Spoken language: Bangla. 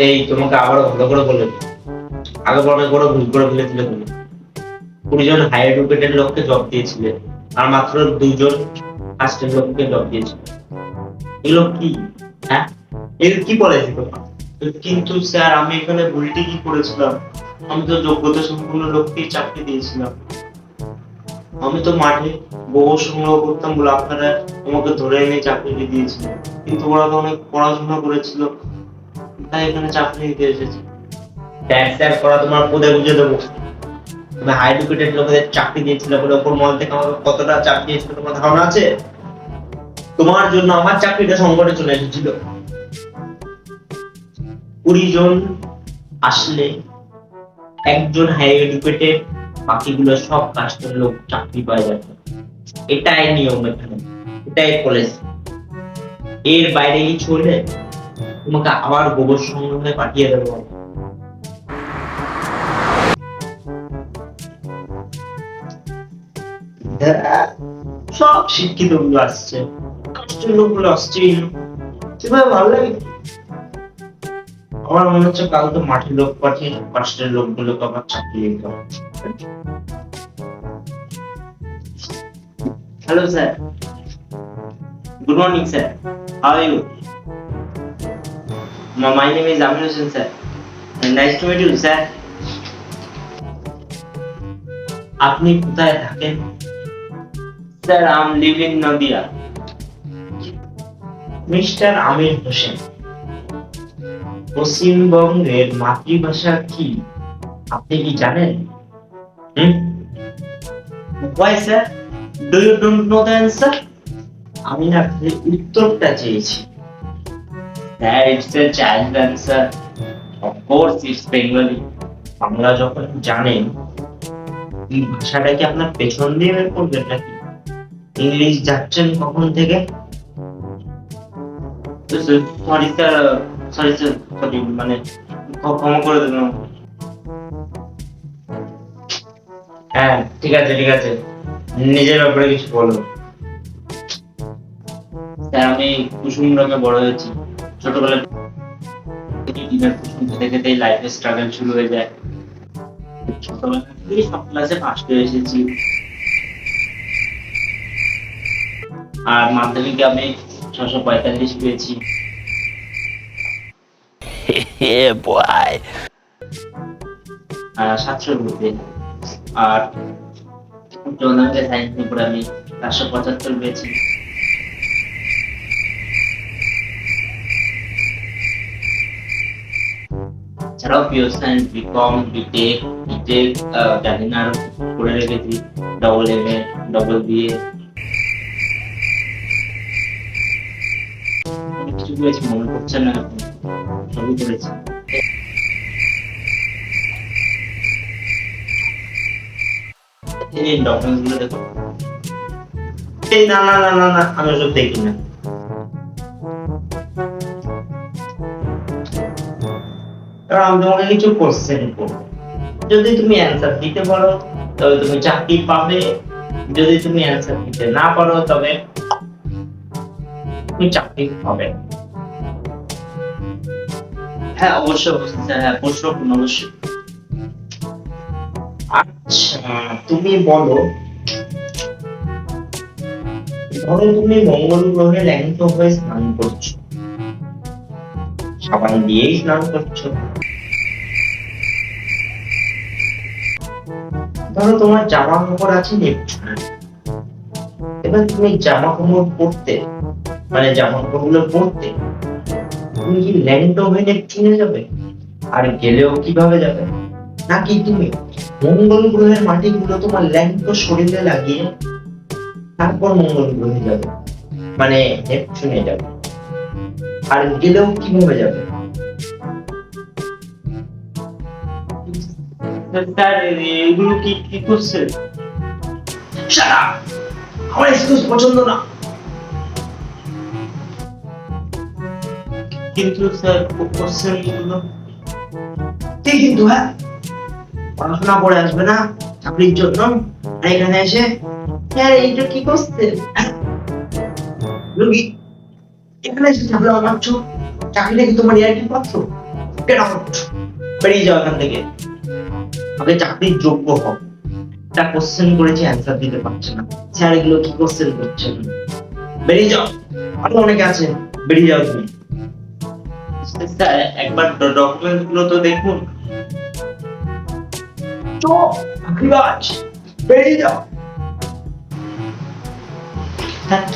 এই তোমাকে আবারও ভালো করে বলে দিই, আগে অনেক বড় ভুল করে ফেলেছিলে তুমি। 20 জন হাই এডুকেটেড লোককে জব দিয়েছিলে আর মাত্র 2 জন কাস্টের লোককে জব দিয়েছিলে। এগুলো কি? হ্যাঁ, এর কি পলিসি তোমার? কিন্তু স্যার আমি এখানে ভুলটি কি করেছিলাম? আমি তো যোগ্যতা সম্পন্ন লোককেই চাকরি দিয়েছিলাম। আমি তো মাঠে গোবর সংগ্রহ করতাম বলে আপনারা আমাকে ধরে এনে চাকরি দিয়েছিল, কিন্তু ওরা তো অনেক পড়াশোনা করেছিল, তাই এখানে চাকরি দিতে এসেছে। ট্যাক্স ট্যাক্স করা তোমার পদে বুঝে দেবো। তুমি হাই এডুকেটেড লোকেদের চাকরি দিয়েছিলে বলে ওপর মহল থেকে আমাকে কতটা চাপ দিয়েছিল তোমার ধারণা আছে? তোমার জন্য আমার চাকরিটা সংকটে চলে এসেছিল। 20 জন আসলে একজন হাই এডুকেটেড, বাকিগুলো সব কাস্টের লোক চাকরি পায় যাবে, এটাই নিয়ম এখানে, এটাই পলিসি। এর বাইরে কিছু হলে তোমাকে আবার গোবর সংগ্রহে পাঠিয়ে দেবো। সব শিক্ষিত গুলো আসছে, কাস্টের লোকগুলো আসছেই না। সেভাবে ভালো লাগে। আমার মনে হচ্ছে কাল তো মাঠের লোক পাঠিয়ে কাস্টের লোকগুলোকে আবার চাকরি দিতে হবে। Hello sir, good morning sir, how are you? My name is Amir Hussain sir. Nice to meet you sir. আপনি কোথায় থাকেন? Sir I live in Nadia. Mister Amir Hossain, পশ্চিমবঙ্গের মাতৃভাষা কি আপনি কি জানেন? Why sir? Do you don't know the answer? আমি আপনাকে উত্তরটা চেয়েছি। Sir, it's a child answer. Of course, it's Bengali. Bangla যখন জানেন, এই ভাষাটা কি আপনার পেছন দিয়ে বের করবেন নাকি? ইংলিশ যাচ্ছেন কখন থেকে? সরি স্যার, সরি মানে ক্ষমা করে দেবেন। হ্যাঁ ঠিক আছে ঠিক আছে, নিজের ব্যাপারে কিছু বলো। স্যার আমি কুসুমগ্রামে বড় হয়েছি। ছোটবেলায় দিনের কুসুম খেতে খেতেই লাইফে স্ট্রাগল শুরু হয়ে যায়। ছোটবেলা থেকেই সব ক্লাসে ফার্স্ট হয়ে এসেছি। আর মাধ্যমিকে আমি 645 পেয়েছি। boy. 700-র মধ্যে। আর উচ্চ মাধ্যমিকে সায়েন্স নিয়ে পড়ে আমি 475 পেয়েছি। এছাড়াও pure science, BCom, BTech, BTech জানি না করে রেখেছি, double M A, double B A, কিছু করেছি মনে পড়ছে না এখন, সবই করেছি। এই ডকুমেন্টস গুলো দেখো। এই না না না না না, আমি ওসব দেখি না। কারণ আমি তোমাকে কিছু কোশ্চেন করবো, যদি তুমি অ্যান্সার দিতে পারো তবে তুমি চাকরি পাবে, যদি তুমি অ্যান্সার দিতে না পারো তবে তুমি চাকরি পাবে। হ্যাঁ অবশ্যই অবশ্যই স্যার, হ্যাঁ প্রশ্ন করুন অবশ্যই। আচ্ছা তুমি বলো, ধরো তুমি মঙ্গল গ্রহে ল্যাংট হয়ে স্নান করছো, সাবান দিয়েই স্নান করছো। ধরো তোমার জামা কাপড় আছে নেপচুনে, এবার তুমি জামা কাপড় পরতে, মানে জামা কাপড় গুলো পরতে তুমি কি ল্যাংট হয়ে নেপচুনে যাবে? আর গেলেও কিভাবে যাবে? নাকি তুমি মঙ্গল গ্রহের মাটিগুলো তোমার ল্যাংট শরীরে লাগিয়ে তারপর মঙ্গল গ্রহে যাবে, মানে নেপচুনে যাবে? আর গেলেও কিভাবে যাবে? স্যার এগুলো কি কি করছে? শাট আপ, আমার এক্সকিউজ পছন্দ না। কিন্তু স্যার কোশ্চেন গুলো ঠিক, কিন্তু হ্যাঁ পড়াশোনা করে আসবে না চাকরির জন্য, আর এখানে এসে স্যার এইটা কি করছে? রুগী এখানে এসে ঝামেলা মারছো, চাকরিটা কি তোমার ইয়ার্কি পাচ্ছ? গেট আউট, বেরিয়ে যাও এখান থেকে। আগে চাকরির যোগ্য হও। একটা কোশ্চেন করেছে অ্যান্সার দিতে পারছে না, স্যার এগুলো কি কোশ্চেন করছেন? বেরিয়ে যাও, আরো অনেকে আছে, বেরিয়ে যাও তুমি। স্যার একবার ডকুমেন্ট গুলো তো দেখুন। চুপ, আখিরাজ, বেরিয়ে যাও। হ্যাঁ